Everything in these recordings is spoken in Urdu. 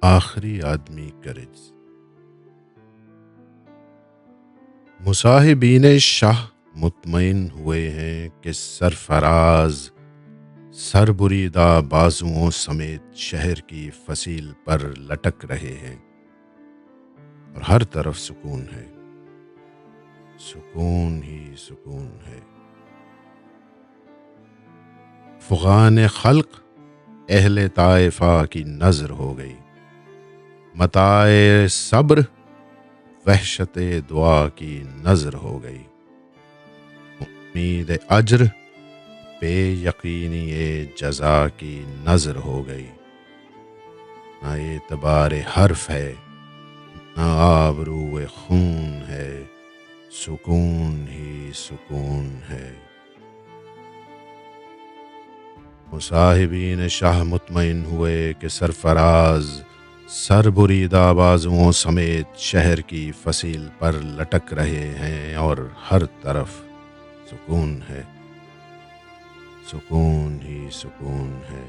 آخری آدمی کرج۔ مصاحبین شاہ مطمئن ہوئے ہیں کہ سرفراز سر بریدہ بازوؤں سمیت شہر کی فصیل پر لٹک رہے ہیں اور ہر طرف سکون ہے، سکون ہی سکون ہے۔ فغان خلق اہل طائفہ کی نظر ہو گئی، متاع صبر وحشت دعا کی نظر ہو گئی، امید اجر بے یقینی جزا کی نظر ہو گئی۔ نہ اعتبار حرف ہے، نہ آبرو خون ہے، سکون ہی سکون ہے۔ مصاحبین شاہ مطمئن ہوئے کہ سرفراز سر بریدہ بازوؤں سمیت شہر کی فصیل پر لٹک رہے ہیں اور ہر طرف سکون ہے، سکون ہی سکون ہے۔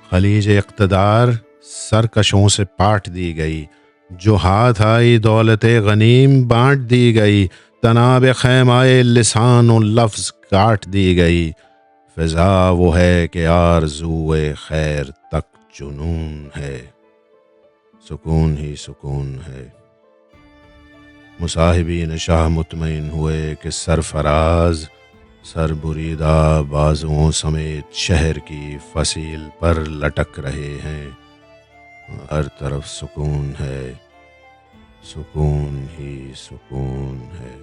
خلیج اقتدار سرکشوں سے پاٹ دی گئی، جو ہاتھ آئی دولت غنیم بانٹ دی گئی، تناب خیمائے لسان و لفظ کاٹ دی گئی۔ فضا وہ ہے کہ آرزو خیر تک جنون ہے، سکون ہی سکون ہے۔ مصاحبین شاہ مطمئن ہوئے کہ سرفراز سر بریدہ بازوؤں سمیت شہر کی فصیل پر لٹک رہے ہیں، ہر طرف سکون ہے، سکون ہی سکون ہے۔